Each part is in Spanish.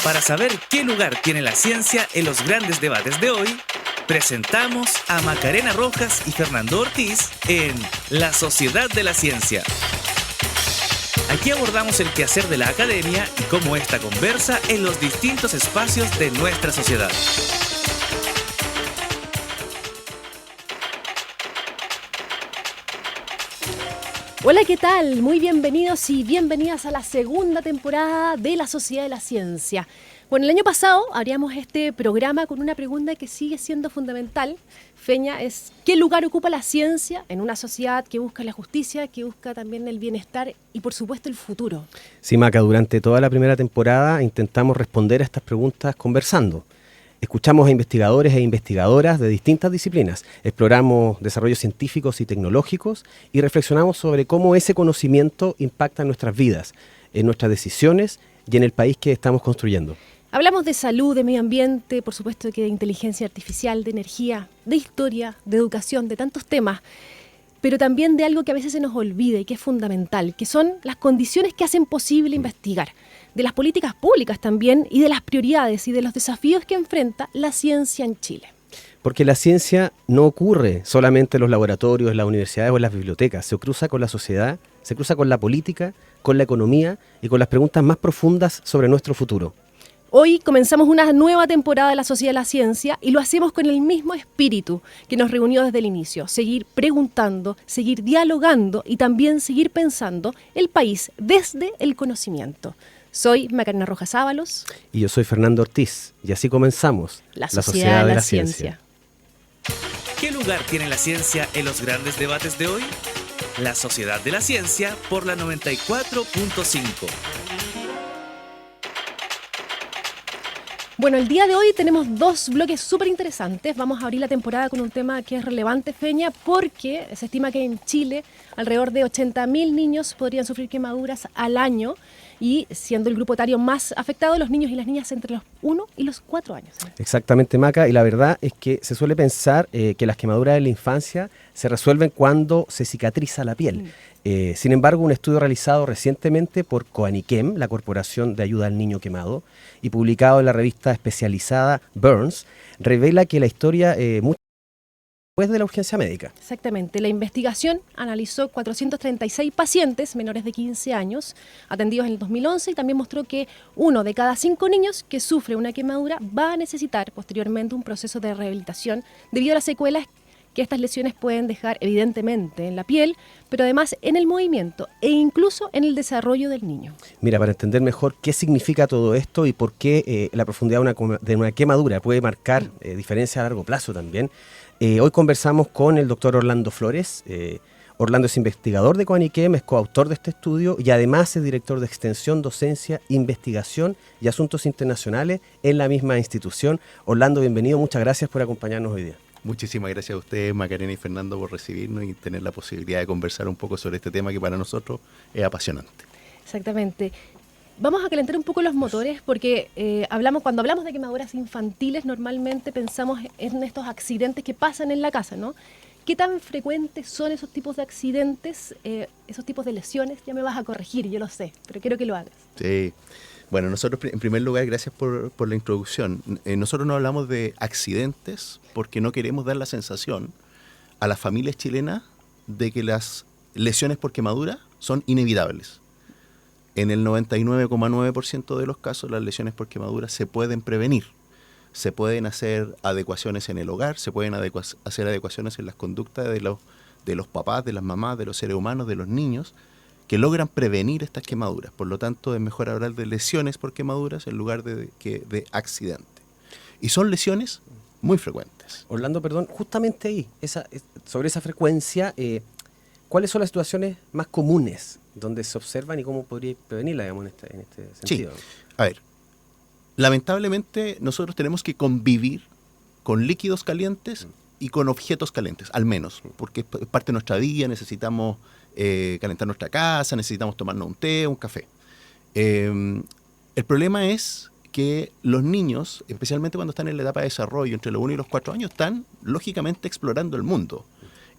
Para saber qué lugar tiene la ciencia en los grandes debates de hoy, presentamos a Macarena Rojas y Fernando Ortiz en La Sociedad de la Ciencia. Aquí abordamos el quehacer de la academia y cómo ésta conversa en los distintos espacios de nuestra sociedad. Hola, ¿qué tal? Muy bienvenidos y bienvenidas a la segunda temporada de La Sociedad de la Ciencia. Bueno, el año pasado abríamos este programa con una pregunta que sigue siendo fundamental, Feña, es ¿qué lugar ocupa la ciencia en una sociedad que busca la justicia, que busca también el bienestar y, por supuesto, el futuro? Sí, Maca, durante toda la primera temporada intentamos responder a estas preguntas conversando. Escuchamos a investigadores e investigadoras de distintas disciplinas, exploramos desarrollos científicos y tecnológicos y reflexionamos sobre cómo ese conocimiento impacta en nuestras vidas, en nuestras decisiones y en el país que estamos construyendo. Hablamos de salud, de medio ambiente, por supuesto que de inteligencia artificial, de energía, de historia, de educación, de tantos temas, pero también de algo que a veces se nos olvida y que es fundamental, que son las condiciones que hacen posible investigar, de las políticas públicas también y de las prioridades y de los desafíos que enfrenta la ciencia en Chile. Porque la ciencia no ocurre solamente en los laboratorios, en las universidades o en las bibliotecas, se cruza con la sociedad, se cruza con la política, con la economía y con las preguntas más profundas sobre nuestro futuro. Hoy comenzamos una nueva temporada de la Sociedad de la Ciencia y lo hacemos con el mismo espíritu que nos reunió desde el inicio. Seguir preguntando, seguir dialogando y también seguir pensando el país desde el conocimiento. Soy Macarena Rojas Ábalos. Y yo soy Fernando Ortiz. Y así comenzamos la Sociedad de la Ciencia. ¿Qué lugar tiene la ciencia en los grandes debates de hoy? La Sociedad de la Ciencia por la 94.5. Bueno, el día de hoy tenemos dos bloques súper interesantes. Vamos a abrir la temporada con un tema que es relevante, Feña, porque se estima que en Chile alrededor de 80.000 niños podrían sufrir quemaduras al año y siendo el grupo etario más afectado los niños y las niñas entre los 1 y los 4 años. Exactamente, Maca, y la verdad es que se suele pensar que las quemaduras de la infancia se resuelven cuando se cicatriza la piel. Sin embargo, un estudio realizado recientemente por Coaniquem, la Corporación de Ayuda al Niño Quemado, y publicado en la revista especializada Burns, revela que la historia mucho después de la urgencia médica. Exactamente. La investigación analizó 436 pacientes menores de 15 años atendidos en el 2011 y también mostró que 1 de cada 5 niños que sufre una quemadura va a necesitar posteriormente un proceso de rehabilitación debido a las secuelas que estas lesiones pueden dejar evidentemente en la piel, pero además en el movimiento e incluso en el desarrollo del niño. Mira, para entender mejor qué significa todo esto y por qué la profundidad de una quemadura puede marcar diferencias a largo plazo también, hoy conversamos con el doctor Orlando Flores. Orlando es investigador de Coaniquem, es coautor de este estudio y además es director de extensión, docencia, investigación y asuntos internacionales en la misma institución. Orlando, bienvenido, muchas gracias por acompañarnos hoy día. Muchísimas gracias a ustedes, Macarena y Fernando, por recibirnos y tener la posibilidad de conversar un poco sobre este tema que para nosotros es apasionante. Exactamente. Vamos a calentar un poco los motores porque cuando hablamos de quemaduras infantiles normalmente pensamos en estos accidentes que pasan en la casa, ¿no? ¿Qué tan frecuentes son esos tipos de accidentes, esos tipos de lesiones? Ya me vas a corregir, yo lo sé, pero quiero que lo hagas. Sí. Bueno, nosotros en primer lugar, gracias por la introducción. Nosotros no hablamos de accidentes porque no queremos dar la sensación a las familias chilenas de que las lesiones por quemadura son inevitables. En el 99,9% de los casos las lesiones por quemadura se pueden prevenir. Se pueden hacer adecuaciones en el hogar, se pueden hacer adecuaciones en las conductas de los papás, de las mamás, de los seres humanos, de los niños, que logran prevenir estas quemaduras. Por lo tanto, es mejor hablar de lesiones por quemaduras en lugar de accidente. Y son lesiones muy frecuentes. Orlando, perdón, justamente ahí, sobre esa frecuencia, ¿cuáles son las situaciones más comunes donde se observan y cómo podría prevenirla, digamos, en este sentido? Sí, a ver, lamentablemente nosotros tenemos que convivir con líquidos calientes y con objetos calientes, al menos, porque es parte de nuestra vida, necesitamos calentar nuestra casa, necesitamos tomarnos un té, un café. El problema es que los niños, especialmente cuando están en la etapa de desarrollo, entre los 1 y los 4 años, están lógicamente explorando el mundo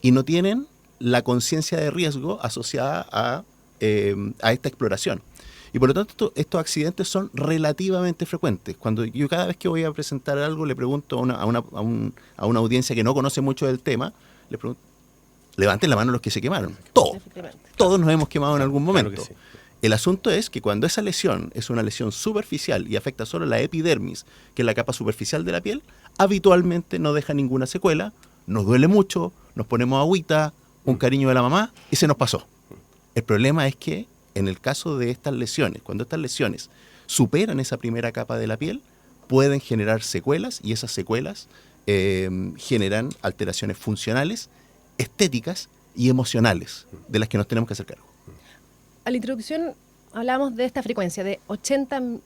y no tienen la conciencia de riesgo asociada a esta exploración. Y por lo tanto, estos accidentes son relativamente frecuentes. Cuando yo cada vez que voy a presentar algo, le pregunto a una audiencia que no conoce mucho del tema, le pregunto, levanten la mano los que se quemaron. Todos nos hemos quemado en algún momento. Claro que sí. El asunto es que cuando esa lesión es una lesión superficial y afecta solo la epidermis, que es la capa superficial de la piel, habitualmente no deja ninguna secuela, nos duele mucho, nos ponemos agüita, un cariño de la mamá y se nos pasó. El problema es que en el caso de estas lesiones, cuando estas lesiones superan esa primera capa de la piel, pueden generar secuelas y esas secuelas generan alteraciones funcionales, estéticas y emocionales de las que nos tenemos que hacer cargo. A la introducción hablamos de esta frecuencia de 80.000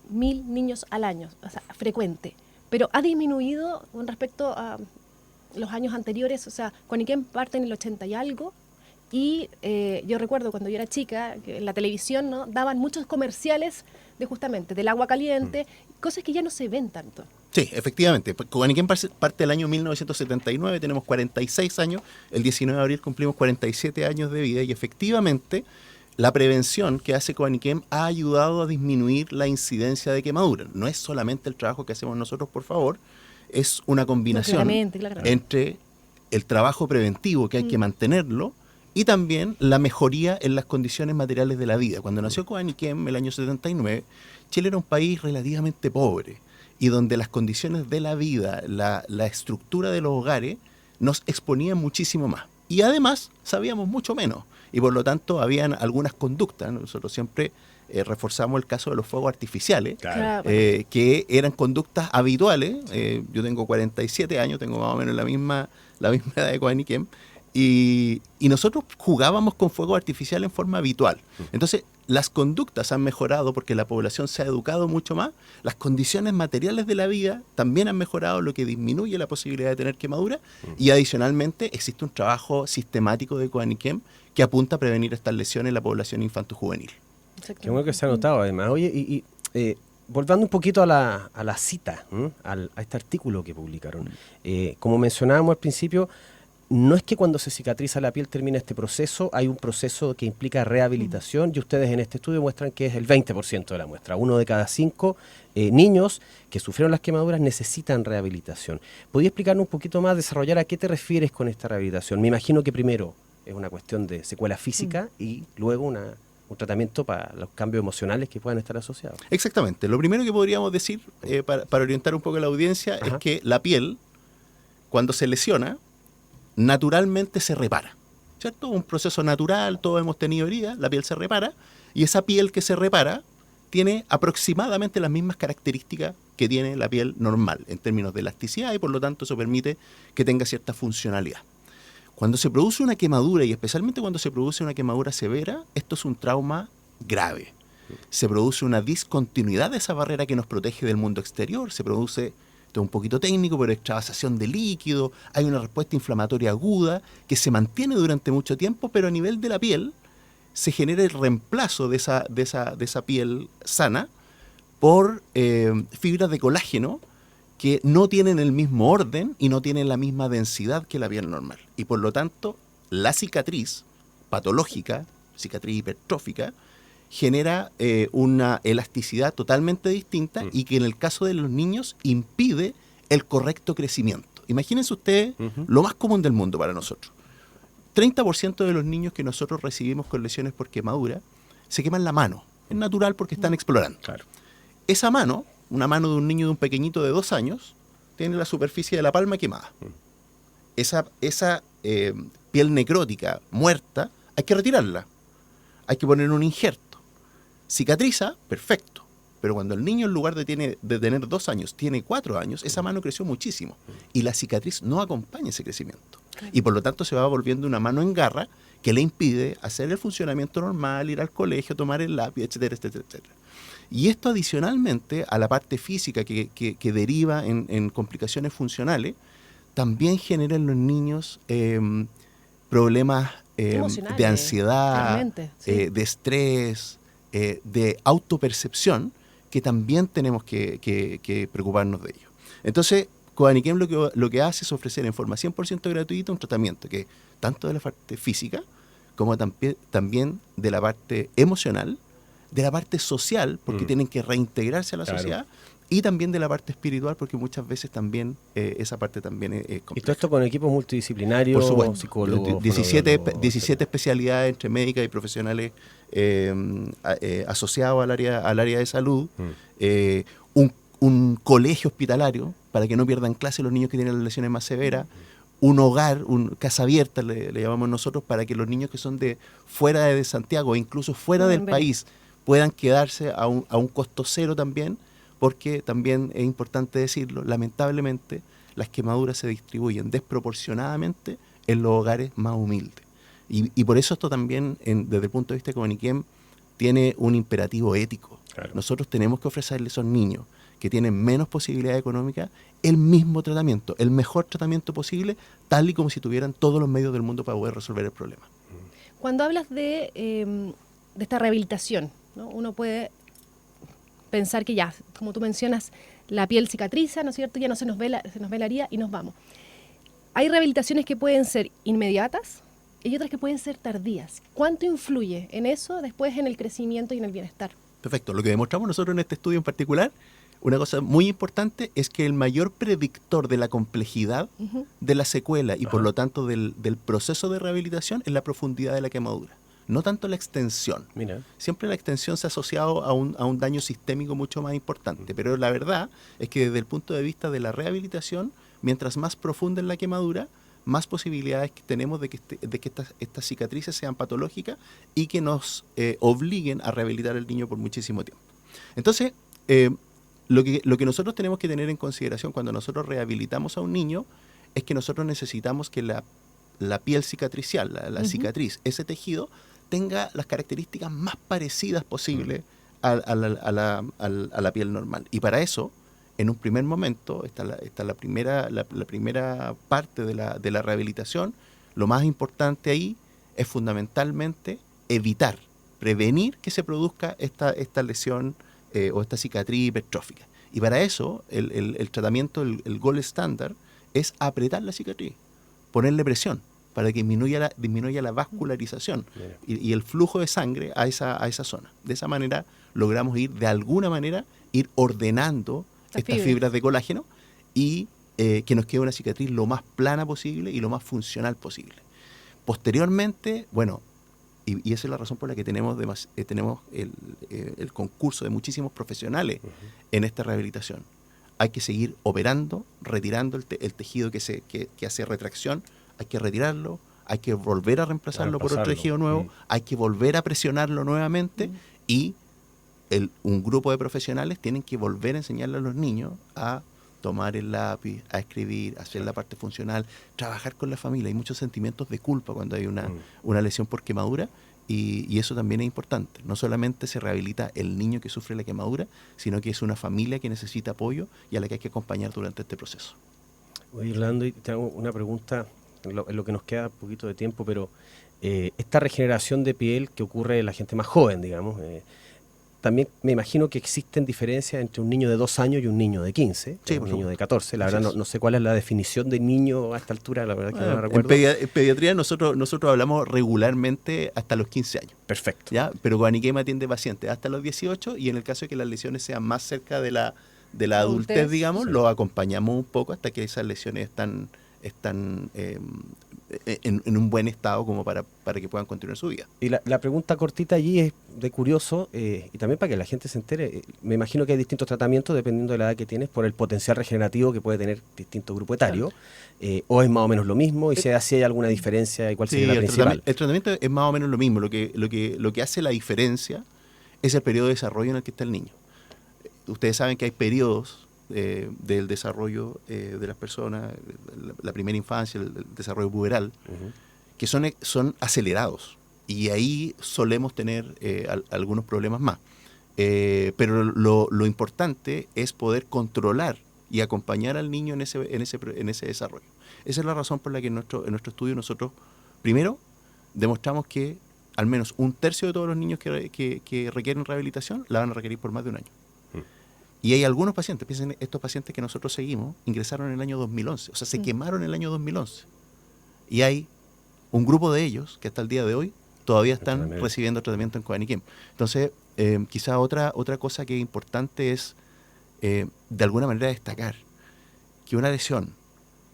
niños al año, o sea, frecuente, pero ha disminuido con respecto a los años anteriores, o sea, Coaniquem parte en el 80 y algo, y yo recuerdo cuando yo era chica, que en la televisión, ¿no?, daban muchos comerciales de justamente del agua caliente, cosas que ya no se ven tanto. Sí, efectivamente. Coaniquem parte del año 1979, tenemos 46 años, el 19 de abril cumplimos 47 años de vida y efectivamente la prevención que hace Coaniquem ha ayudado a disminuir la incidencia de quemaduras. No es solamente el trabajo que hacemos nosotros, por favor, es una combinación entre el trabajo preventivo que hay que mantenerlo y también la mejoría en las condiciones materiales de la vida. Cuando nació Coaniquem, el año 79, Chile era un país relativamente pobre y donde las condiciones de la vida, la estructura de los hogares, nos exponían muchísimo más. Y además sabíamos mucho menos y por lo tanto habían algunas conductas. Nosotros siempre reforzamos el caso de los fuegos artificiales, que eran conductas habituales. Yo tengo 47 años, tengo más o menos la misma edad de Coaniquem, y nosotros jugábamos con fuegos artificiales en forma habitual. Entonces, las conductas han mejorado porque la población se ha educado mucho más, las condiciones materiales de la vida también han mejorado, lo que disminuye la posibilidad de tener quemadura, y adicionalmente existe un trabajo sistemático de Coaniquem que apunta a prevenir estas lesiones en la población infanto-juvenil. Qué bueno que se ha notado además. Oye, volviendo un poquito a la cita, a este artículo que publicaron. Como mencionábamos al principio, no es que cuando se cicatriza la piel termina este proceso, hay un proceso que implica rehabilitación y ustedes en este estudio muestran que es el 20% de la muestra. 1 de cada 5 niños que sufrieron las quemaduras necesitan rehabilitación. ¿Podrías explicarnos un poquito más, desarrollar a qué te refieres con esta rehabilitación? Me imagino que primero es una cuestión de secuela física y luego un tratamiento para los cambios emocionales que puedan estar asociados. Exactamente. Lo primero que podríamos decir, para orientar un poco a la audiencia, es que la piel, cuando se lesiona, naturalmente se repara, ¿cierto? Un proceso natural, todos hemos tenido heridas, la piel se repara, y esa piel que se repara tiene aproximadamente las mismas características que tiene la piel normal, en términos de elasticidad, y por lo tanto eso permite que tenga cierta funcionalidad. Cuando se produce una quemadura, y especialmente cuando se produce una quemadura severa, esto es un trauma grave. Se produce una discontinuidad de esa barrera que nos protege del mundo exterior, se produce, esto es un poquito técnico, pero extravasación de líquido, hay una respuesta inflamatoria aguda que se mantiene durante mucho tiempo, pero a nivel de la piel se genera el reemplazo de esa piel sana por fibras de colágeno que no tienen el mismo orden y no tienen la misma densidad que la piel normal. Y por lo tanto, la cicatriz patológica, cicatriz hipertrófica, genera una elasticidad totalmente distinta y que en el caso de los niños impide el correcto crecimiento. Imagínense ustedes lo más común del mundo para nosotros. 30% de los niños que nosotros recibimos con lesiones por quemadura se queman la mano. Es natural porque están explorando. Claro. Esa mano, una mano de un niño de un pequeñito de 2 años, tiene la superficie de la palma quemada. Esa piel necrótica, muerta, hay que retirarla. Hay que poner un injerto. Cicatriza, perfecto. Pero cuando el niño, en lugar de tener 2 años, tiene 4 años, esa mano creció muchísimo. Y la cicatriz no acompaña ese crecimiento. Y por lo tanto se va volviendo una mano en garra que le impide hacer el funcionamiento normal, ir al colegio, tomar el lápiz, etcétera, etcétera, etcétera. Y esto adicionalmente a la parte física que deriva en complicaciones funcionales, también genera en los niños problemas de ansiedad, de estrés, de autopercepción, que también tenemos que preocuparnos de ello. Entonces, Coaniquem lo que hace es ofrecer en forma 100% gratuita un tratamiento que tanto de la parte física como también de la parte emocional de la parte social, porque tienen que reintegrarse a la sociedad, y también de la parte espiritual, porque muchas veces también esa parte también es compleja. Y todo esto con equipos multidisciplinarios, por supuesto, psicólogos, 17 especialidades entre médicas y profesionales asociados al área de salud, un colegio hospitalario para que no pierdan clase los niños que tienen las lesiones más severas, un hogar, casa abierta le llamamos nosotros, para que los niños que son de fuera de Santiago, incluso fuera del país, puedan quedarse a un costo cero también, porque también es importante decirlo, lamentablemente las quemaduras se distribuyen desproporcionadamente en los hogares más humildes. Y por eso esto también, desde el punto de vista de Comuniquem, tiene un imperativo ético. Claro. Nosotros tenemos que ofrecerle a esos niños que tienen menos posibilidades económicas el mismo tratamiento, el mejor tratamiento posible, tal y como si tuvieran todos los medios del mundo para poder resolver el problema. Cuando hablas de esta rehabilitación, ¿no? Uno puede pensar que ya, como tú mencionas, la piel cicatriza, ¿no es cierto? Ya no se nos ve la herida y nos vamos. Hay rehabilitaciones que pueden ser inmediatas y otras que pueden ser tardías. ¿Cuánto influye en eso después en el crecimiento y en el bienestar? Perfecto. Lo que demostramos nosotros en este estudio en particular, una cosa muy importante es que el mayor predictor de la complejidad de la secuela y por lo tanto del proceso de rehabilitación es la profundidad de la quemadura. No tanto la extensión. Mira. Siempre la extensión se ha asociado a un daño sistémico mucho más importante, pero la verdad es que desde el punto de vista de la rehabilitación, mientras más profunda es la quemadura, más posibilidades que tenemos de que estas cicatrices sean patológicas y que nos obliguen a rehabilitar al niño por muchísimo tiempo. Entonces, lo que nosotros tenemos que tener en consideración cuando nosotros rehabilitamos a un niño es que nosotros necesitamos que la piel cicatricial, la cicatriz, ese tejido, tenga las características más parecidas posibles a la piel normal. Y para eso, en un primer momento, está la primera parte de la rehabilitación. Lo más importante ahí es fundamentalmente prevenir que se produzca esta lesión o esta cicatriz hipertrófica. Y para eso, el tratamiento, el gold standard, es apretar la cicatriz, ponerle presión, para que disminuya la vascularización y el flujo de sangre a esa zona. De esa manera logramos de alguna manera, ir ordenando estas fibras de colágeno y que nos quede una cicatriz lo más plana posible y lo más funcional posible. Posteriormente, bueno, y esa es la razón por la que tenemos el concurso de muchísimos profesionales en esta rehabilitación. Hay que seguir operando, retirando el tejido que hace retracción. Hay que retirarlo, hay que volver a reemplazarlo por otro tejido nuevo, hay que volver a presionarlo nuevamente y un grupo de profesionales tienen que volver a enseñarle a los niños a tomar el lápiz, a escribir, a hacer la parte funcional, trabajar con la familia. Hay muchos sentimientos de culpa cuando hay una lesión por quemadura y eso también es importante. No solamente se rehabilita el niño que sufre la quemadura, sino que es una familia que necesita apoyo y a la que hay que acompañar durante este proceso. Oye, Orlando, y te hago una pregunta. En lo que nos queda un poquito de tiempo, pero esta regeneración de piel que ocurre en la gente más joven, digamos, también me imagino que existen diferencias entre un niño de 2 años y un niño de 15, un niño de 14. La verdad no sé cuál es la definición de niño a esta altura, la verdad que no la recuerdo. En pediatría nosotros hablamos regularmente hasta los 15 años. Perfecto. ¿Ya? Pero Comuniquem atiende pacientes hasta los 18 y en el caso de que las lesiones sean más cerca de la adultez, digamos, los acompañamos un poco hasta que esas lesiones están en un buen estado como para que puedan continuar su vida. Y la pregunta cortita allí es de curioso, y también para que la gente se entere, me imagino que hay distintos tratamientos dependiendo de la edad que tienes por el potencial regenerativo que puede tener distintos grupos etarios, o es más o menos lo mismo, y si hay alguna diferencia, ¿y cuál sería la principal? El tratamiento es más o menos lo mismo, lo que hace la diferencia es el periodo de desarrollo en el que está el niño. Ustedes saben que hay periodos del desarrollo de las personas, la primera infancia, el desarrollo puberal, que son acelerados. Y ahí solemos tener algunos problemas más. Pero lo importante es poder controlar y acompañar al niño en ese desarrollo. Esa es la razón por la que en nuestro estudio nosotros, primero, demostramos que al menos 1/3 de todos los niños que requieren rehabilitación la van a requerir por más de un año. Y hay algunos pacientes, piensen, estos pacientes que nosotros seguimos, ingresaron en el año 2011, o sea, se quemaron en el año 2011. Y hay un grupo de ellos que hasta el día de hoy todavía están recibiendo tratamiento en Comuniquem. Entonces, quizá otra cosa que es importante es, de alguna manera, destacar que una lesión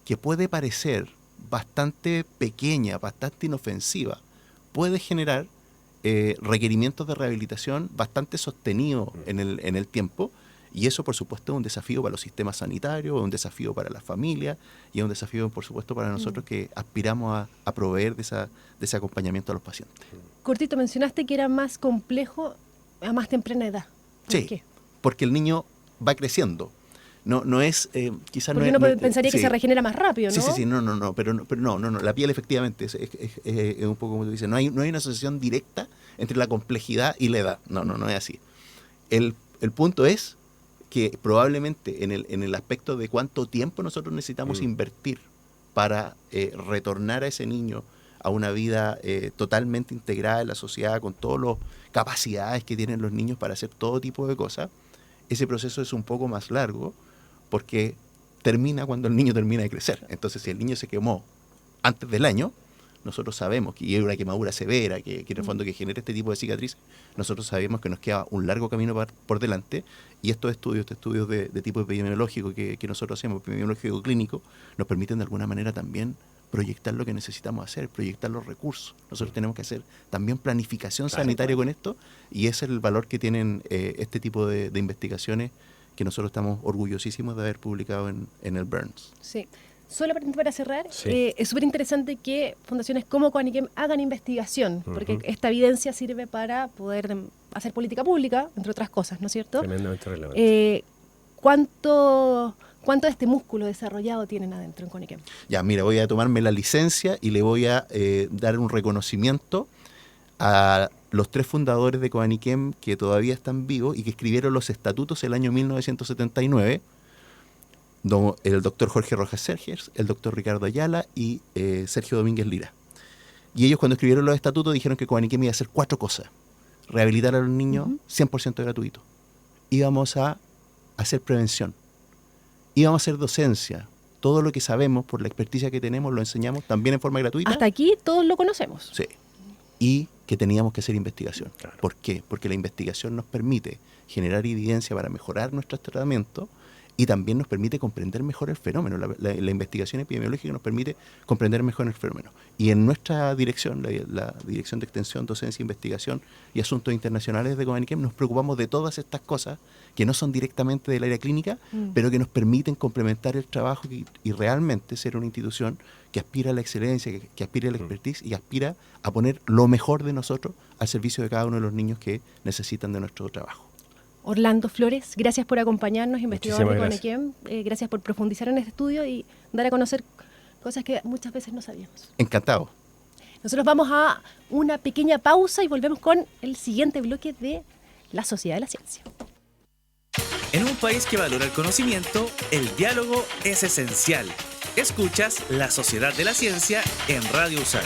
que puede parecer bastante pequeña, bastante inofensiva, puede generar requerimientos de rehabilitación bastante sostenidos en el tiempo, y eso, por supuesto, es un desafío para los sistemas sanitarios, es un desafío para las familias y es un desafío, por supuesto, para nosotros que aspiramos a proveer de ese acompañamiento a los pacientes. Cortito, mencionaste que era más complejo a más temprana edad. ¿Por Sí, qué? porque el niño va creciendo. No es, quizás Porque no uno es... pensaría que sí. se regenera más rápido, ¿no? Sí, pero no, la piel efectivamente es un poco como tú dices, no hay una asociación directa entre la complejidad y la edad, no es así. El punto es que probablemente en el aspecto de cuánto tiempo nosotros necesitamos invertir para retornar a ese niño a una vida totalmente integrada en la sociedad, con todas las capacidades que tienen los niños para hacer todo tipo de cosas, ese proceso es un poco más largo, porque termina cuando el niño termina de crecer. Entonces, si el niño se quemó antes del año, nosotros sabemos que hay una quemadura severa, que en el fondo que genera este tipo de cicatrices, nosotros sabemos que nos queda un largo camino por delante, y estos estudios de tipo epidemiológico que nosotros hacemos, epidemiológico clínico, nos permiten de alguna manera también proyectar lo que necesitamos hacer, proyectar los recursos. Nosotros tenemos que hacer también planificación sanitaria con esto, y ese es el valor que tienen este tipo de investigaciones que nosotros estamos orgullosísimos de haber publicado en el Burns. Sí. Solamente para cerrar, Sí. es súper interesante que fundaciones como Coaniquem hagan investigación, porque esta evidencia sirve para poder hacer política pública, entre otras cosas, ¿no es cierto? Tremendamente relevante. ¿Cuánto de este músculo desarrollado tienen adentro en Coaniquem? Ya, mira, voy a tomarme la licencia y le voy a dar un reconocimiento a los 3 fundadores de Coaniquem que todavía están vivos y que escribieron los estatutos el año 1979, el doctor Jorge Rojas Sergers, el doctor Ricardo Ayala y Sergio Domínguez Lira. Y ellos, cuando escribieron los estatutos, dijeron que Coaniquem iba a hacer 4 cosas: rehabilitar a los niños 100% gratuito, íbamos a hacer prevención, íbamos a hacer docencia, todo lo que sabemos por la experticia que tenemos lo enseñamos también en forma gratuita. Hasta aquí todos lo conocemos. Sí. Y que teníamos que hacer investigación. Claro. ¿Por qué? Porque la investigación nos permite generar evidencia para mejorar nuestros tratamientos y también nos permite comprender mejor el fenómeno. La investigación epidemiológica nos permite comprender mejor el fenómeno. Y en nuestra dirección, la Dirección de Extensión, Docencia, Investigación y Asuntos Internacionales de Coaniquem, nos preocupamos de todas estas cosas que no son directamente del área clínica, pero que nos permiten complementar el trabajo y realmente ser una institución que aspira a la excelencia, que aspira a la expertise y aspira a poner lo mejor de nosotros al servicio de cada uno de los niños que necesitan de nuestro trabajo. Orlando Flores, gracias por acompañarnos, investigador de Muchísimas Coaniquem. Gracias por profundizar en este estudio y dar a conocer cosas que muchas veces no sabíamos. Encantado. Nosotros vamos a una pequeña pausa y volvemos con el siguiente bloque de La Sociedad de la Ciencia. En un país que valora el conocimiento, el diálogo es esencial. Escuchas La Sociedad de la Ciencia en Radio Usach.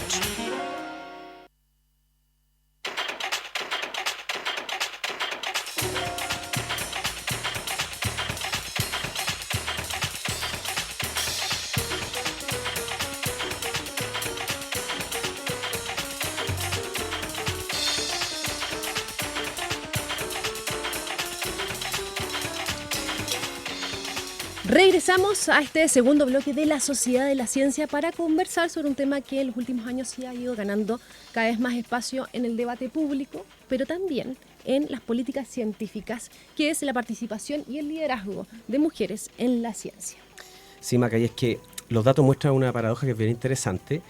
Regresamos a este segundo bloque de La Sociedad de la Ciencia para conversar sobre un tema que en los últimos años sí ha ido ganando cada vez más espacio en el debate público, pero también en las políticas científicas, que es la participación y el liderazgo de mujeres en la ciencia. Sí, Maca, y es que los datos muestran una paradoja que es bien interesante.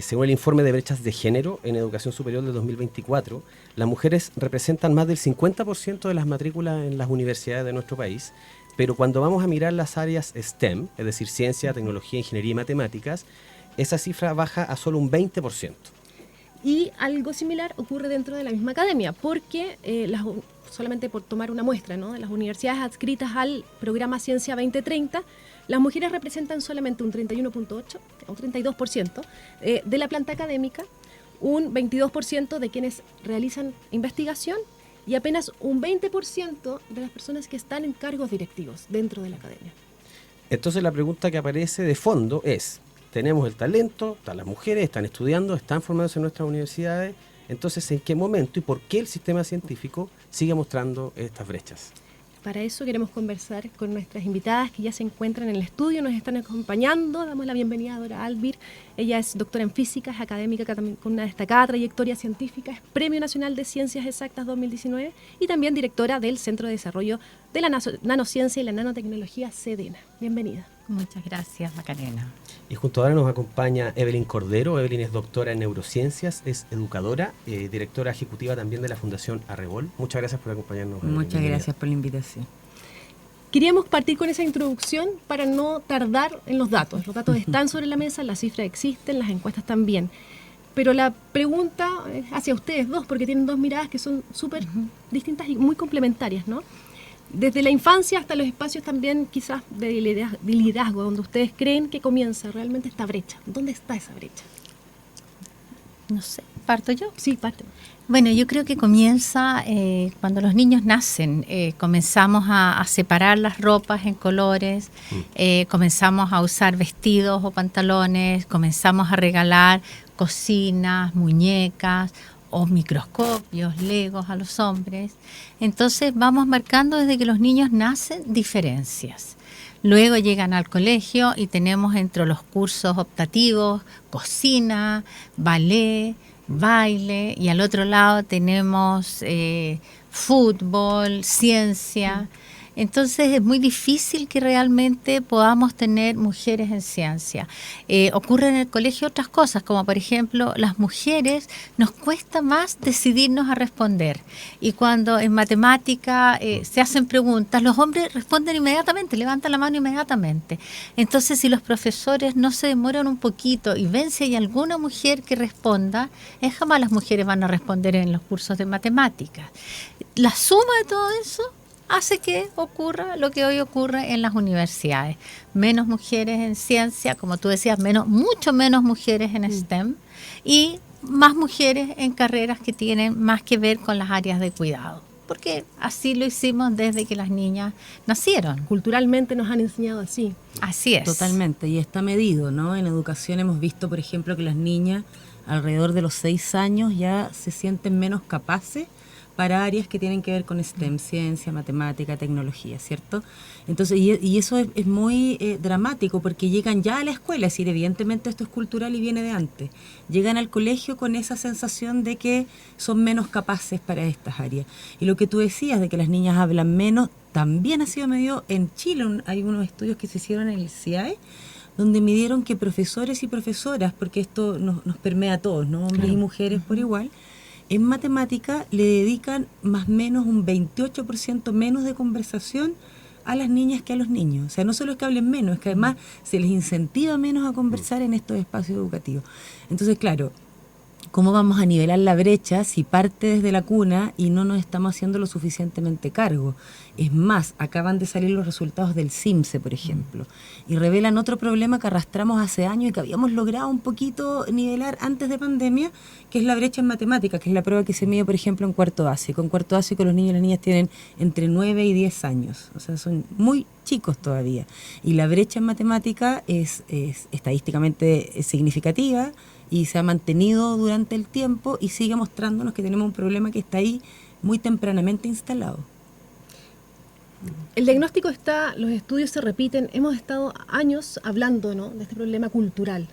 Según el informe de brechas de género en educación superior del 2024, las mujeres representan más del 50% de las matrículas en las universidades de nuestro país, pero cuando vamos a mirar las áreas STEM, es decir, ciencia, tecnología, ingeniería y matemáticas, esa cifra baja a solo un 20%. Y algo similar ocurre dentro de la misma academia, porque solamente por tomar una muestra, ¿no?, de las universidades adscritas al programa Ciencia 2030, las mujeres representan solamente un 31.8 o 32% de la planta académica, un 22% de quienes realizan investigación y apenas un 20% de las personas que están en cargos directivos dentro de la academia. Entonces la pregunta que aparece de fondo es, tenemos el talento, las mujeres están estudiando, están formándose en nuestras universidades, Entonces, ¿en qué momento y por qué el sistema científico sigue mostrando estas brechas? Para eso queremos conversar con nuestras invitadas que ya se encuentran en el estudio, nos están acompañando. Damos la bienvenida a Dora Albir. Ella es doctora en física, es académica con una destacada trayectoria científica, es Premio Nacional de Ciencias Exactas 2019 y también directora del Centro de Desarrollo de la Nanociencia y la Nanotecnología, CEDENA. Bienvenida. Muchas gracias, Macarena. Y junto ahora nos acompaña Evelyn Cordero. Evelyn es doctora en neurociencias, es educadora, directora ejecutiva también de la Fundación Arrebol. Muchas gracias por acompañarnos. Muchas gracias por la invitación. Queríamos partir con esa introducción para no tardar en los datos. Los datos están sobre la mesa, las cifras existen, las encuestas también. Pero la pregunta es hacia ustedes dos, porque tienen dos miradas que son súper distintas y muy complementarias, ¿no? Desde la infancia hasta los espacios también quizás de liderazgo, donde ustedes creen que comienza realmente esta brecha. ¿Dónde está esa brecha? No sé, ¿parto yo? Sí, parte. Bueno, yo creo que comienza cuando los niños nacen. Comenzamos a separar las ropas en colores, comenzamos a usar vestidos o pantalones, comenzamos a regalar cocinas, muñecas o microscopios, legos a los hombres. Entonces vamos marcando desde que los niños nacen diferencias. Luego llegan al colegio y tenemos entre los cursos optativos cocina, ballet, baile, y al otro lado tenemos fútbol, ciencia. Entonces es muy difícil que realmente podamos tener mujeres en ciencia. Ocurre en el colegio otras cosas, como por ejemplo las mujeres nos cuesta más decidirnos a responder. Y cuando en matemática se hacen preguntas, los hombres responden inmediatamente, levantan la mano inmediatamente. Entonces si los profesores no se demoran un poquito y ven si hay alguna mujer que responda, jamás las mujeres van a responder en los cursos de matemáticas. La suma de todo eso hace que ocurra lo que hoy ocurre en las universidades. Menos mujeres en ciencia, como tú decías, mucho menos mujeres en STEM y más mujeres en carreras que tienen más que ver con las áreas de cuidado. Porque así lo hicimos desde que las niñas nacieron. Culturalmente nos han enseñado así. Así es. Totalmente, y está medido, ¿no? En educación hemos visto, por ejemplo, que las niñas alrededor de los 6 años ya se sienten menos capaces para áreas que tienen que ver con STEM, ciencia, matemática, tecnología, ¿cierto? Entonces, y eso es muy dramático porque llegan ya a la escuela, es decir, evidentemente esto es cultural y viene de antes. Llegan al colegio con esa sensación de que son menos capaces para estas áreas. Y lo que tú decías de que las niñas hablan menos, también ha sido medido en Chile. Hay unos estudios que se hicieron en el CIAE, donde midieron que profesores y profesoras, porque esto nos permea a todos, ¿no? Hombres y mujeres por igual, en matemática le dedican más o menos un 28% menos de conversación a las niñas que a los niños. O sea, no solo es que hablen menos, es que además se les incentiva menos a conversar en estos espacios educativos. Entonces, claro, ¿cómo vamos a nivelar la brecha si parte desde la cuna y no nos estamos haciendo lo suficientemente cargo? Es más, acaban de salir los resultados del CIMSE, por ejemplo, y revelan otro problema que arrastramos hace años y que habíamos logrado un poquito nivelar antes de pandemia, que es la brecha en matemáticas, que es la prueba que se mide, por ejemplo, en cuarto básico. En cuarto básico los niños y las niñas tienen entre 9 y 10 años, o sea, son muy chicos todavía. Y la brecha en matemática es estadísticamente significativa, y se ha mantenido durante el tiempo y sigue mostrándonos que tenemos un problema que está ahí muy tempranamente instalado. El diagnóstico está, los estudios se repiten, hemos estado años hablando, ¿no?, de este problema cultural.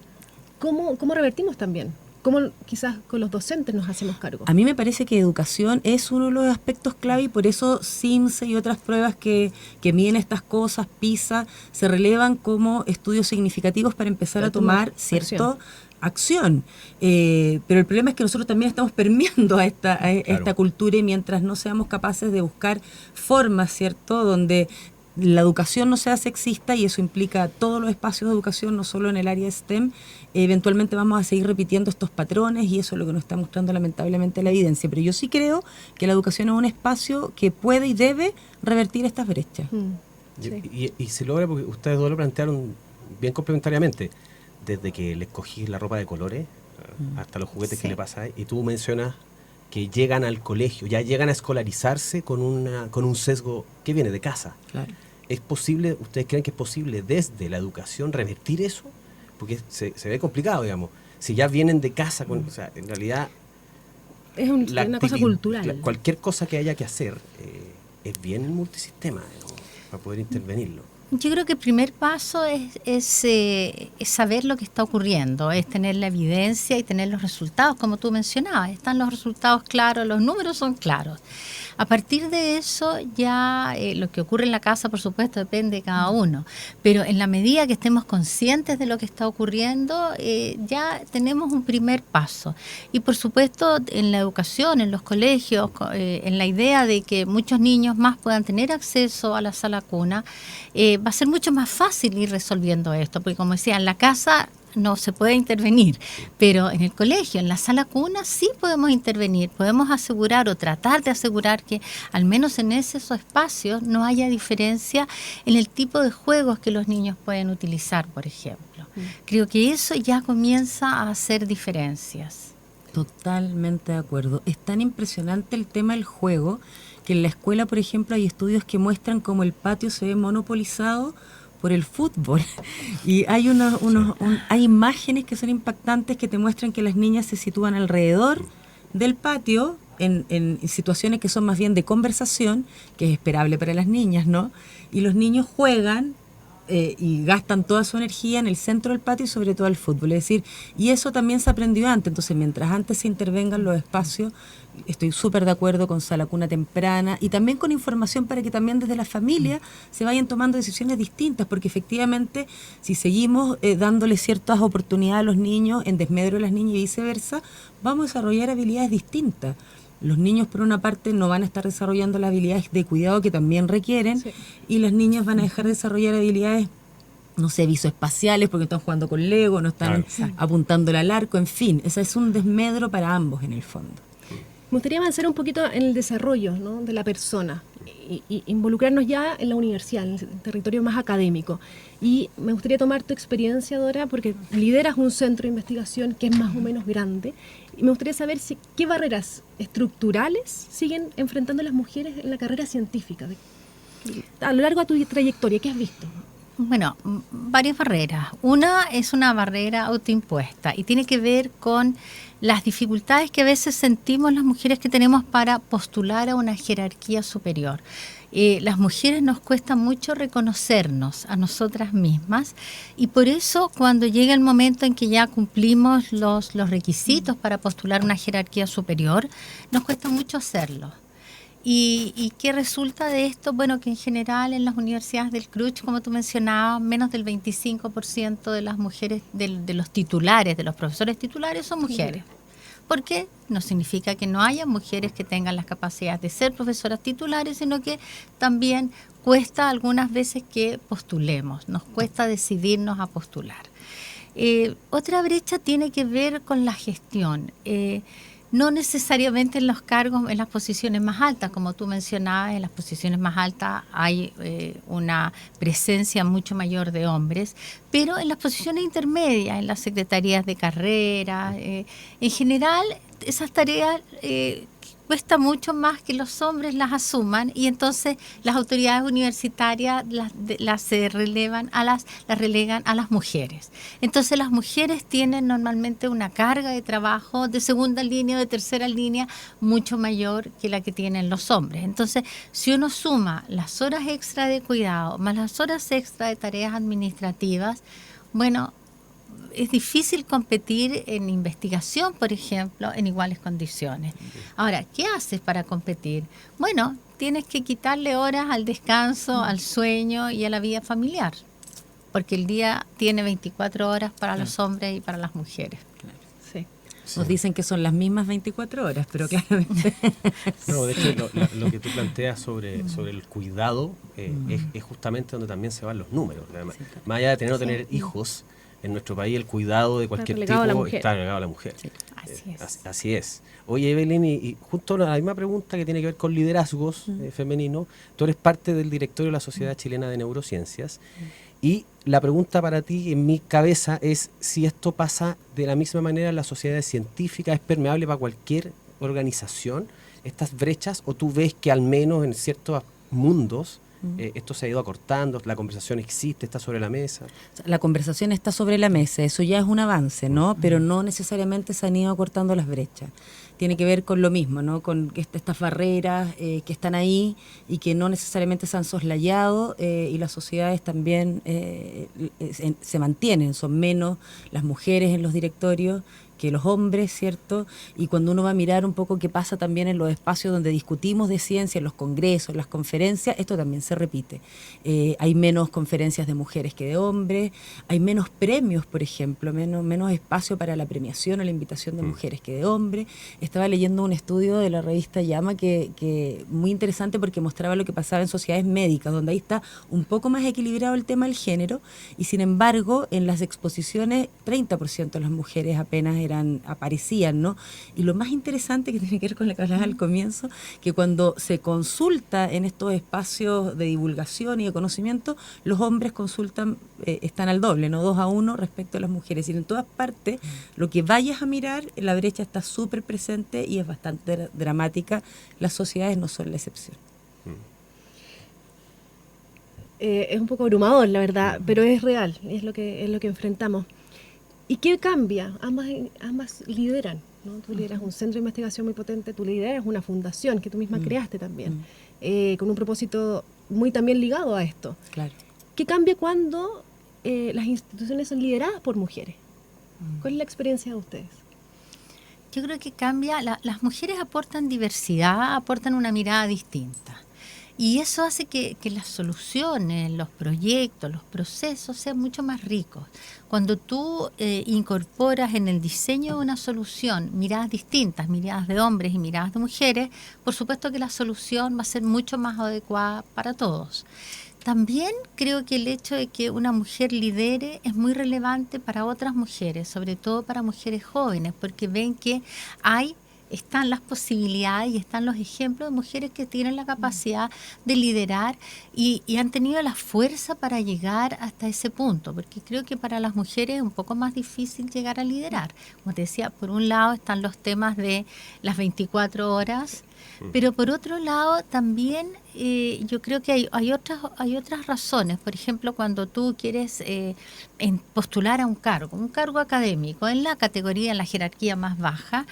¿Cómo revertimos también? ¿Cómo quizás con los docentes nos hacemos cargo? A mí me parece que educación es uno de los aspectos clave y por eso CIMSE y otras pruebas que miden estas cosas, PISA, se relevan como estudios significativos para empezar a tomar cierto acción. Pero el problema es que nosotros también estamos permeando a esta cultura y mientras no seamos capaces de buscar formas, ¿cierto?, donde la educación no sea sexista, y eso implica todos los espacios de educación, no solo en el área STEM, eventualmente vamos a seguir repitiendo estos patrones y eso es lo que nos está mostrando lamentablemente la evidencia. Pero yo sí creo que la educación es un espacio que puede y debe revertir estas brechas. Sí. Y se logra porque ustedes dos lo plantearon bien complementariamente, desde que les cogí la ropa de colores hasta los juguetes que le pasa, y tú mencionas que llegan al colegio, ya llegan a escolarizarse con un sesgo que viene de casa. Claro. ¿Es posible, ustedes creen que es posible desde la educación revertir eso? Porque se ve complicado, digamos. Si ya vienen de casa, o sea, en realidad es una cosa cultural. Cualquier cosa que haya que hacer es bien multisistema, digamos, para poder intervenirlo. Yo creo que el primer paso es saber lo que está ocurriendo, es tener la evidencia y tener los resultados, como tú mencionabas. Están los resultados claros, los números son claros. A partir de eso ya lo que ocurre en la casa, por supuesto, depende de cada uno. Pero en la medida que estemos conscientes de lo que está ocurriendo, ya tenemos un primer paso. Y por supuesto, en la educación, en los colegios, en la idea de que muchos niños más puedan tener acceso a la sala cuna, va a ser mucho más fácil ir resolviendo esto. Porque como decía, en la casa no se puede intervenir, pero en el colegio, en la sala cuna, sí podemos intervenir, podemos asegurar o tratar de asegurar que al menos en esos espacios no haya diferencia en el tipo de juegos que los niños pueden utilizar, por ejemplo. Creo que eso ya comienza a hacer diferencias. Totalmente de acuerdo. Es tan impresionante el tema del juego que en la escuela, por ejemplo, hay estudios que muestran cómo el patio se ve monopolizado por el fútbol, y hay hay imágenes que son impactantes que te muestran que las niñas se sitúan alrededor del patio en situaciones que son más bien de conversación, que es esperable para las niñas, ¿no? Y los niños juegan y gastan toda su energía en el centro del patio y sobre todo al fútbol. Es decir, y eso también se aprendió antes. Entonces, mientras antes se intervengan los espacios, estoy súper de acuerdo con sala cuna temprana y también con información para que también desde la familia se vayan tomando decisiones distintas, porque efectivamente si seguimos dándole ciertas oportunidades a los niños en desmedro de las niñas y viceversa, vamos a desarrollar habilidades distintas. Los niños, por una parte, no van a estar desarrollando las habilidades de cuidado que también requieren, sí, y las niñas van a dejar de desarrollar habilidades, no sé, visoespaciales, porque están jugando con Lego, no están apuntándole al arco, en fin, ese es un desmedro para ambos en el fondo. Me gustaría avanzar un poquito en el desarrollo, ¿no?, de la persona y involucrarnos ya en la universidad, en el territorio más académico. Y me gustaría tomar tu experiencia, Dora, porque lideras un centro de investigación que es más o menos grande. Y me gustaría saber qué barreras estructurales siguen enfrentando las mujeres en la carrera científica. A lo largo de tu trayectoria, ¿qué has visto? Bueno, varias barreras. Una es una barrera autoimpuesta y tiene que ver con las dificultades que a veces sentimos las mujeres que tenemos para postular a una jerarquía superior. Las mujeres nos cuesta mucho reconocernos a nosotras mismas y por eso cuando llega el momento en que ya cumplimos los requisitos para postular una jerarquía superior, nos cuesta mucho hacerlo. ¿Y qué resulta de esto? Bueno, que en general en las universidades del CRUCH, como tú mencionabas, menos del 25% de las mujeres, de los titulares, de los profesores titulares, son mujeres. ¿Por qué? No significa que no haya mujeres que tengan las capacidades de ser profesoras titulares, sino que también cuesta algunas veces que postulemos, nos cuesta decidirnos a postular. Otra brecha tiene que ver con la gestión. No necesariamente en los cargos, en las posiciones más altas, como tú mencionabas, en las posiciones más altas hay una presencia mucho mayor de hombres, pero en las posiciones intermedias, en las secretarías de carrera, en general esas tareas cuesta mucho más que los hombres las asuman y entonces las autoridades universitarias las relegan a las mujeres. Entonces las mujeres tienen normalmente una carga de trabajo de segunda línea o de tercera línea mucho mayor que la que tienen los hombres. Entonces, si uno suma las horas extra de cuidado más las horas extra de tareas administrativas, bueno, es difícil competir en investigación, por ejemplo, en iguales condiciones. Ahora, ¿qué haces para competir? Bueno, tienes que quitarle horas al descanso, al sueño y a la vida familiar, porque el día tiene 24 horas para los hombres y para las mujeres. Sí. Nos dicen que son las mismas 24 horas, pero claramente... No, de hecho, lo que tú planteas sobre el cuidado es justamente donde también se van los números. Además, más allá de tener o no tener hijos, en nuestro país el cuidado de cualquier tipo está relegado a la mujer. Sí, así es. Oye, Evelyn, y justo a la misma pregunta que tiene que ver con liderazgos femeninos, tú eres parte del directorio de la Sociedad Chilena de Neurociencias y la pregunta para ti en mi cabeza es si esto pasa de la misma manera en las sociedades científicas, es permeable para cualquier organización, estas brechas, o tú ves que al menos en ciertos mundos esto se ha ido acortando, la conversación existe, está sobre la mesa. La conversación está sobre la mesa, eso ya es un avance, ¿no? Pero no necesariamente se han ido acortando las brechas. tiene que ver con lo mismo, ¿no? Con estas barreras que están ahí y que no necesariamente se han soslayado, y las sociedades también se mantienen, son menos las mujeres en los directorios que los hombres, ¿cierto? Y cuando uno va a mirar un poco qué pasa también en los espacios donde discutimos de ciencia, en los congresos, en las conferencias, esto también se repite. Hay menos conferencias de mujeres que de hombres, hay menos premios, por ejemplo, menos espacio para la premiación o la invitación de mujeres que de hombres. Estaba leyendo un estudio de la revista Llama que muy interesante porque mostraba lo que pasaba en sociedades médicas, donde ahí está un poco más equilibrado el tema del género, y sin embargo, en las exposiciones, 30% de las mujeres apenas aparecían, ¿no? Y lo más interesante que tiene que ver con lo que hablaba al comienzo, que cuando se consulta en estos espacios de divulgación y de conocimiento, los hombres consultan, están al doble, ¿no? 2-1 respecto a las mujeres. Y en todas partes, lo que vayas a mirar, la brecha está súper presente y es bastante dramática. Las sociedades no son la excepción. Es un poco abrumador, la verdad, pero es real, es lo que enfrentamos. ¿Y qué cambia? Ambas lideran, ¿no? Tú lideras un centro de investigación muy potente, tú lideras una fundación que tú misma creaste también, con un propósito muy también ligado a esto. Claro. ¿Qué cambia cuando las instituciones son lideradas por mujeres? ¿Cuál es la experiencia de ustedes? Yo creo que cambia, las mujeres aportan diversidad, aportan una mirada distinta. Y eso hace que las soluciones, los proyectos, los procesos sean mucho más ricos. Cuando tú incorporas en el diseño de una solución miradas distintas, miradas de hombres y miradas de mujeres, por supuesto que la solución va a ser mucho más adecuada para todos. También creo que el hecho de que una mujer lidere es muy relevante para otras mujeres, sobre todo para mujeres jóvenes, porque ven que están las posibilidades y están los ejemplos de mujeres que tienen la capacidad de liderar y han tenido la fuerza para llegar hasta ese punto, porque creo que para las mujeres es un poco más difícil llegar a liderar. Como te decía, por un lado están los temas de las 24 horas, pero por otro lado también yo creo que hay otras razones. Por ejemplo, cuando tú quieres postular a un cargo académico en la categoría, en la jerarquía más baja,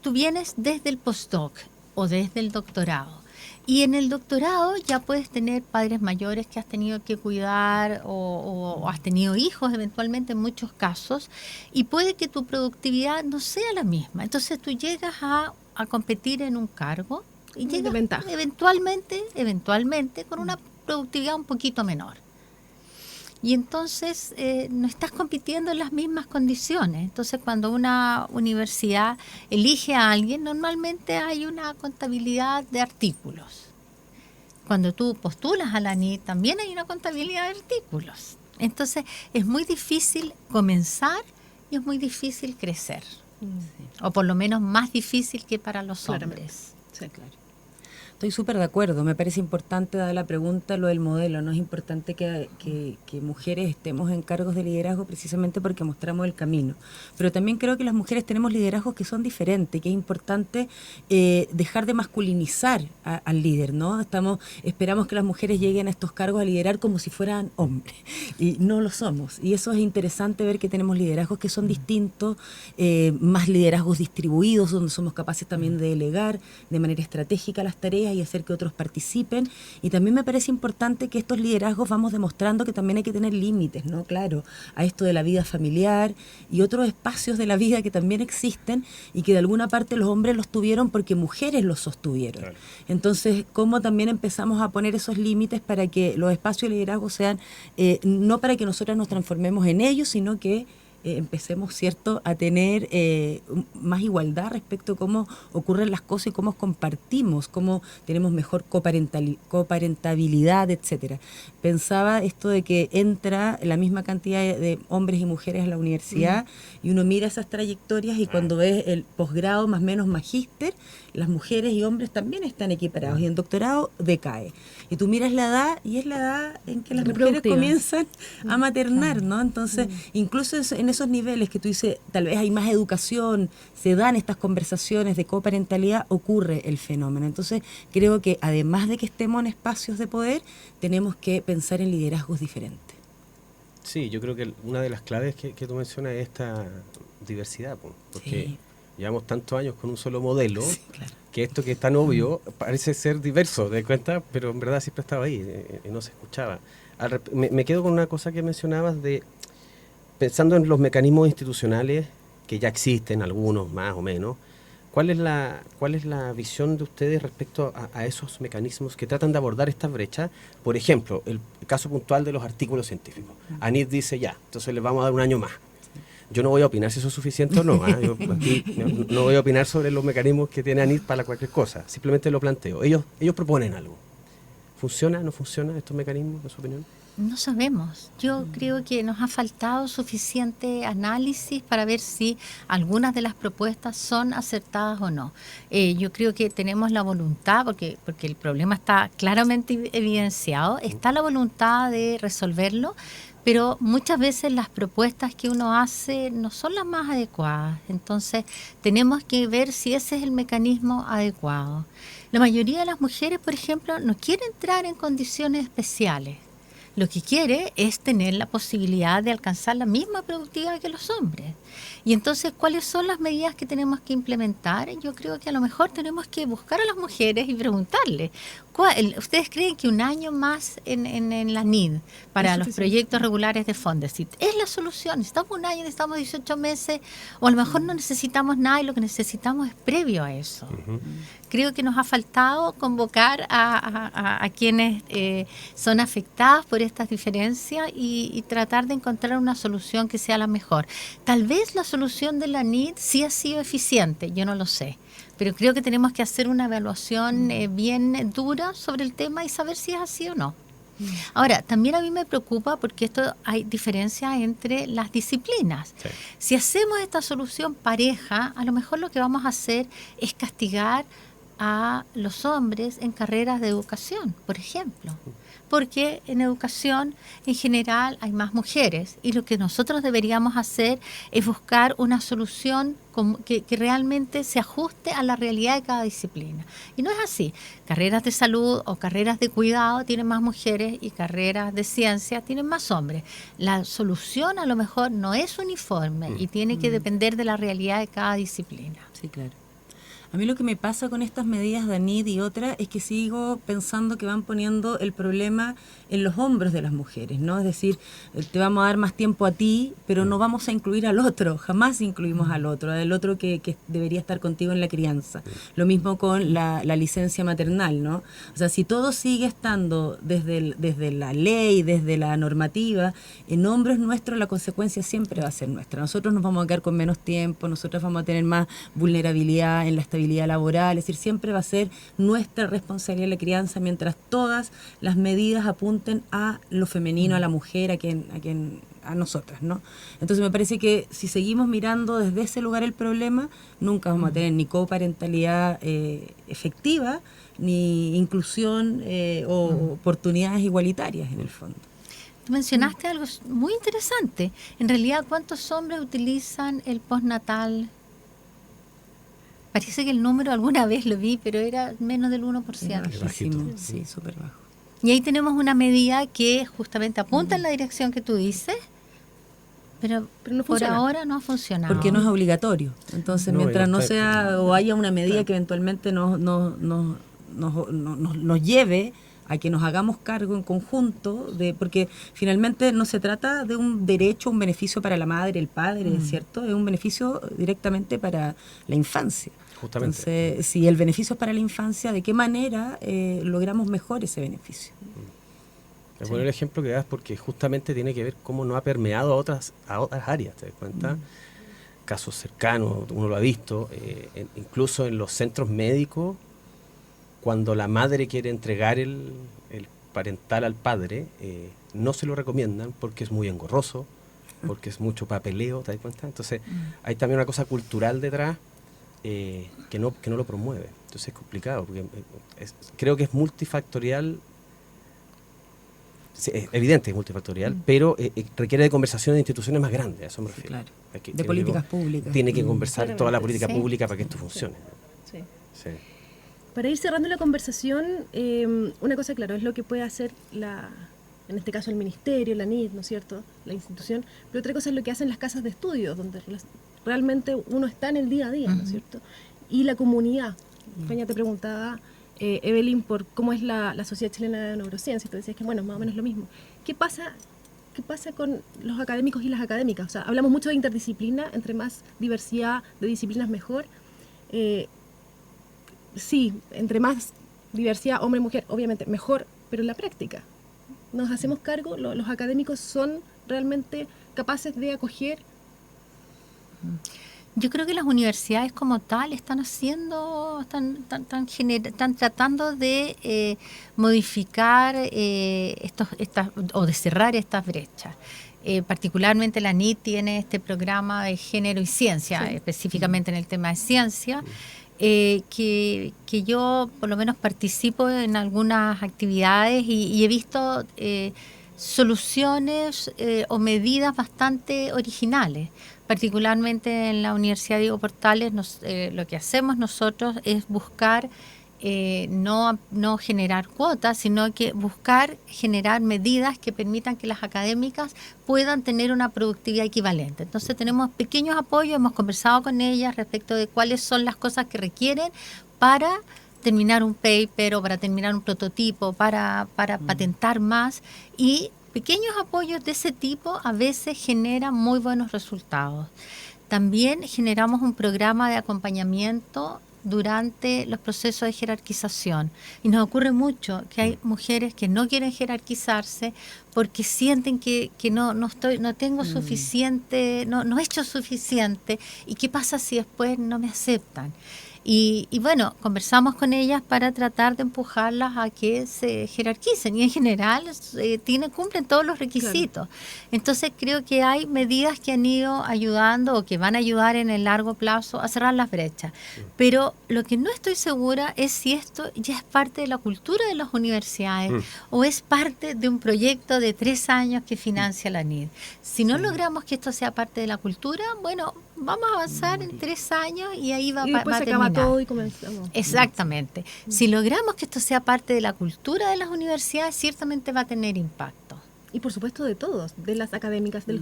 tú vienes desde el postdoc o desde el doctorado. Y en el doctorado ya puedes tener padres mayores que has tenido que cuidar o has tenido hijos eventualmente en muchos casos, y puede que tu productividad no sea la misma. Entonces tú llegas a competir en un cargo y llegas eventualmente con una productividad un poquito menor. Y entonces no estás compitiendo en las mismas condiciones. Entonces cuando una universidad elige a alguien, normalmente hay una contabilidad de artículos. Cuando tú postulas a la ANIT, también hay una contabilidad de artículos. Entonces es muy difícil comenzar y es muy difícil crecer. O por lo menos más difícil que para los hombres. Sí, claro. Estoy súper de acuerdo. Me parece importante, dada la pregunta, lo del modelo. No es importante que mujeres estemos en cargos de liderazgo precisamente porque mostramos el camino. Pero también creo que las mujeres tenemos liderazgos que son diferentes, que es importante dejar de masculinizar al líder, ¿no? Esperamos que las mujeres lleguen a estos cargos a liderar como si fueran hombres, y no lo somos. Y eso es interesante, ver que tenemos liderazgos que son distintos, más liderazgos distribuidos, donde somos capaces también de delegar de manera estratégica las tareas y hacer que otros participen. Y también me parece importante que estos liderazgos vamos demostrando que también hay que tener límites, ¿no? Claro, a esto de la vida familiar y otros espacios de la vida que también existen y que de alguna parte los hombres los tuvieron porque mujeres los sostuvieron. Claro. Entonces, ¿cómo también empezamos a poner esos límites para que los espacios de liderazgo sean, no para que nosotras nos transformemos en ellos, sino que empecemos, ¿cierto?, a tener más igualdad respecto a cómo ocurren las cosas y cómo compartimos, cómo tenemos mejor coparentabilidad, etcétera. Pensaba esto de que entra la misma cantidad de hombres y mujeres a la universidad y uno mira esas trayectorias y cuando ves el posgrado más o menos magíster, las mujeres y hombres también están equiparados y en doctorado decae. Y tú miras la edad y es la edad en que las mujeres comienzan a maternar, ¿no? Entonces, incluso en esos niveles que tú dices, tal vez hay más educación, se dan estas conversaciones de coparentalidad, ocurre el fenómeno. Entonces, creo que además de que estemos en espacios de poder, tenemos que pensar en liderazgos diferentes. Sí, yo creo que una de las claves que tú mencionas es esta diversidad, porque Llevamos tantos años con un solo modelo, que esto que es tan obvio parece ser diverso, ¿te das cuenta? Pero en verdad siempre estaba ahí, no se escuchaba. Me quedo con una cosa que mencionabas pensando en los mecanismos institucionales que ya existen, algunos más o menos. ¿Cuál es la visión de ustedes respecto a esos mecanismos que tratan de abordar esta brecha? Por ejemplo, el caso puntual de los artículos científicos. ANID dice ya, entonces les vamos a dar un año más. Yo no voy a opinar si eso es suficiente o no. Yo aquí no voy a opinar sobre los mecanismos que tiene ANID para cualquier cosa. Simplemente lo planteo. Ellos proponen algo. ¿Funciona o no funciona estos mecanismos, en su opinión? No sabemos. Yo creo que nos ha faltado suficiente análisis para ver si algunas de las propuestas son acertadas o no. Yo creo que tenemos la voluntad, porque el problema está claramente evidenciado, está la voluntad de resolverlo, pero muchas veces las propuestas que uno hace no son las más adecuadas. Entonces tenemos que ver si ese es el mecanismo adecuado. La mayoría de las mujeres, por ejemplo, no quiere entrar en condiciones especiales. Lo que quiere es tener la posibilidad de alcanzar la misma productividad que los hombres. Y entonces, ¿cuáles son las medidas que tenemos que implementar? Yo creo que a lo mejor tenemos que buscar a las mujeres y preguntarles, ¿ustedes creen que un año más en la NID para los proyectos regulares de Fondesit es la solución? ¿Necesitamos un año, necesitamos 18 meses? O a lo mejor no necesitamos nada y lo que necesitamos es previo a eso. Creo que nos ha faltado convocar a quienes son afectadas por estas diferencias y tratar de encontrar una solución que sea la mejor. Tal vez la solución de la NID sí ha sido eficiente, yo no lo sé. Pero creo que tenemos que hacer una evaluación bien dura sobre el tema y saber si es así o no. Ahora, también a mí me preocupa porque hay diferencias entre las disciplinas. Sí. Si hacemos esta solución pareja, a lo mejor lo que vamos a hacer es castigar a los hombres en carreras de educación, por ejemplo. Porque en educación en general hay más mujeres y lo que nosotros deberíamos hacer es buscar una solución que realmente se ajuste a la realidad de cada disciplina. Y no es así. Carreras de salud o carreras de cuidado tienen más mujeres y carreras de ciencia tienen más hombres. La solución a lo mejor no es uniforme y tiene que depender de la realidad de cada disciplina. Sí, claro. A mí lo que me pasa con estas medidas de ANID y otras es que sigo pensando que van poniendo el problema en los hombros de las mujeres, ¿no? Es decir, te vamos a dar más tiempo a ti, pero no vamos a incluir al otro, jamás incluimos al otro que debería estar contigo en la crianza. Lo mismo con la licencia maternal, ¿no? O sea, si todo sigue estando desde la ley, desde la normativa, en hombros nuestros la consecuencia siempre va a ser nuestra. Nosotros nos vamos a quedar con menos tiempo, nosotros vamos a tener más vulnerabilidad en la estabilidad laboral, es decir, siempre va a ser nuestra responsabilidad la crianza mientras todas las medidas apunten a lo femenino, a la mujer, a nosotras, ¿no? Entonces me parece que si seguimos mirando desde ese lugar el problema, nunca vamos a tener ni coparentalidad efectiva, ni inclusión o oportunidades igualitarias en el fondo. Tú mencionaste algo muy interesante. En realidad, ¿cuántos hombres utilizan el postnatal? Parece que el número alguna vez lo vi, pero era menos del 1%. Es bajísimo, sí, súper bajo. Y ahí tenemos una medida que justamente apunta en la dirección que tú dices, pero no por ahora no ha funcionado. Porque no es obligatorio. Entonces, mientras no sea o haya una medida que eventualmente nos lleve a que nos hagamos cargo en conjunto, porque finalmente no se trata de un derecho, un beneficio para la madre, el padre, ¿cierto? Es un beneficio directamente para la infancia. Justamente. Entonces, si el beneficio es para la infancia, ¿de qué manera logramos mejor ese beneficio? Es bueno el ejemplo que das porque justamente tiene que ver cómo no ha permeado a otras áreas, ¿te das cuenta? Casos cercanos, uno lo ha visto, incluso en los centros médicos, cuando la madre quiere entregar el parental al padre, no se lo recomiendan porque es muy engorroso, porque es mucho papeleo, ¿te das cuenta? Entonces, hay también una cosa cultural detrás que no lo promueve. Entonces es complicado, porque creo que es multifactorial, sí, es evidente que es multifactorial, pero requiere de conversación de instituciones más grandes, a eso me refiero. Claro. De políticas públicas. Tiene que conversar toda la política pública para que esto funcione. Sí. Para ir cerrando la conversación, una cosa, claro, es lo que puede hacer en este caso el ministerio, la NID, ¿no es cierto?, la institución, pero otra cosa es lo que hacen las casas de estudio, donde realmente uno está en el día a día, ¿no es cierto? Y la comunidad. Feña te preguntaba, Evelyn, por cómo es la Sociedad Chilena de Neurociencia, y tú decías que, bueno, más o menos lo mismo. ¿Qué pasa con los académicos y las académicas? O sea, hablamos mucho de interdisciplina, entre más diversidad de disciplinas mejor. Sí, entre más diversidad, hombre y mujer, obviamente mejor, pero en la práctica, ¿nos hacemos cargo? ¿Los académicos son realmente capaces de acoger? Yo creo que las universidades como tal están tratando de modificar o de cerrar estas brechas. Particularmente la NIT tiene este programa de género y ciencia, específicamente en el tema de ciencia, que yo por lo menos participo en algunas actividades y he visto soluciones o medidas bastante originales. Particularmente en la Universidad Diego Portales, lo que hacemos nosotros es buscar no generar cuotas, sino que buscar generar medidas que permitan que las académicas puedan tener una productividad equivalente. Entonces tenemos pequeños apoyos, hemos conversado con ellas respecto de cuáles son las cosas que requieren para terminar un paper o para terminar un prototipo, para patentar más, y pequeños apoyos de ese tipo a veces generan muy buenos resultados. También generamos un programa de acompañamiento durante los procesos de jerarquización. Y nos ocurre mucho que hay mujeres que no quieren jerarquizarse porque sienten que no tengo suficiente, no he hecho suficiente. ¿Y qué pasa si después no me aceptan? Y bueno, conversamos con ellas para tratar de empujarlas a que se jerarquicen y en general cumplen todos los requisitos. Claro. Entonces creo que hay medidas que han ido ayudando o que van a ayudar en el largo plazo a cerrar las brechas. Pero lo que no estoy segura es si esto ya es parte de la cultura de las universidades o es parte de un proyecto de 3 años que financia la NID. Si no logramos que esto sea parte de la cultura, bueno, vamos a avanzar en 3 años y ahí va a terminar. Todo y comenzamos. Exactamente. Si logramos que esto sea parte de la cultura de las universidades, ciertamente va a tener impacto. Y por supuesto de todos, de las académicas, de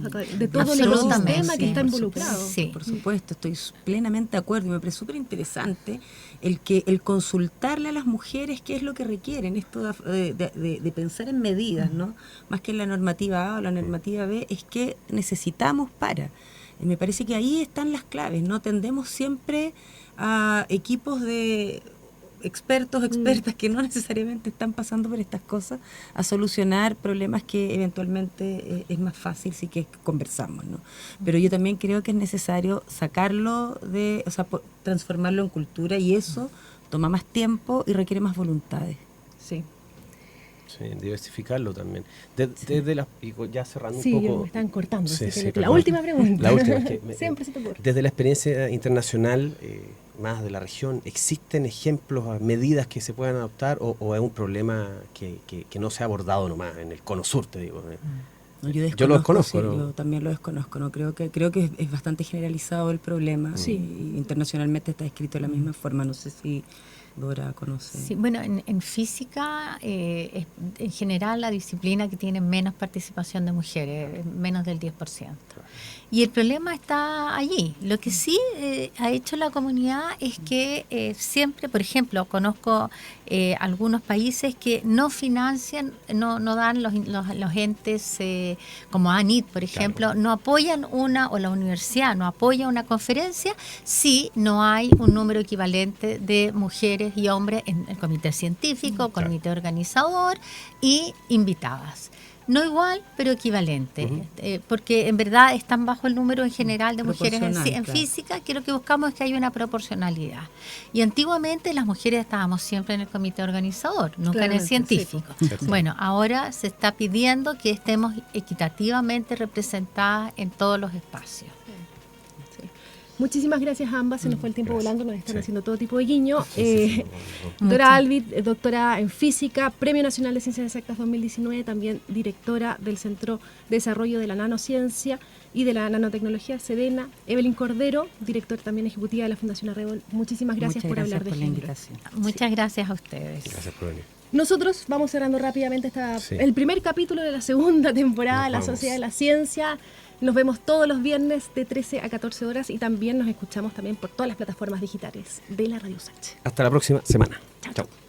todo el ecosistema que está involucrado. Sí, por supuesto, estoy plenamente de acuerdo y me parece súper interesante el consultarle a las mujeres qué es lo que requieren, esto de pensar en medidas, ¿no? Más que en la normativa A o la normativa B, es que necesitamos para. Me parece que ahí están las claves, ¿no? Tendemos siempre a equipos de expertos, expertas que no necesariamente están pasando por estas cosas a solucionar problemas que eventualmente es más fácil si que conversamos, ¿no? Pero yo también creo que es necesario sacarlo transformarlo en cultura, y eso toma más tiempo y requiere más voluntades. Sí. Sí, diversificarlo también. Ya cerrando un poco. Sí, me están cortando. La última pregunta. La última es que siempre se te ocurre. Desde la experiencia internacional, más de la región, ¿existen ejemplos, medidas que se puedan adoptar o es un problema que no se ha abordado nomás en el cono sur, te digo? No, yo lo desconozco. Sí, yo también lo desconozco. ¿No? Creo que es bastante generalizado el problema. Sí. Y internacionalmente está escrito de la misma forma. No sé si Dora conoce. Sí, bueno, en física, en general, la disciplina que tiene menos participación de mujeres, menos del 10%. Y el problema está allí. Lo que sí ha hecho la comunidad es que siempre, por ejemplo, conozco algunos países que no financian, no dan los entes como ANIT, por ejemplo, claro, no apoyan o la universidad no apoya una conferencia si no hay un número equivalente de mujeres y hombres en el comité científico, comité organizador y invitadas. No igual, pero equivalente, porque en verdad están bajo el número en general de mujeres en física, que lo que buscamos es que haya una proporcionalidad. Y antiguamente las mujeres estábamos siempre en el comité organizador, nunca en el científico. Sí. Bueno, ahora se está pidiendo que estemos equitativamente representadas en todos los espacios. Muchísimas gracias a ambas, se nos fue el tiempo volando, nos están haciendo todo tipo de guiño. Doctora Alvid, doctora en física, Premio Nacional de Ciencias Exactas 2019, también directora del Centro de Desarrollo de la Nanociencia y de la Nanotecnología, SEDENA. Evelyn Cordero, directora también ejecutiva de la Fundación Arrebol. Muchísimas gracias por hablar de género. Muchas gracias a ustedes. Gracias por venir. Nosotros vamos cerrando rápidamente el primer capítulo de la segunda temporada de La Sociedad de la Ciencia. Nos vemos todos los viernes de 13 a 14 horas y también nos escuchamos también por todas las plataformas digitales de la Radio Sánchez. Hasta la próxima semana. Chao. Chao.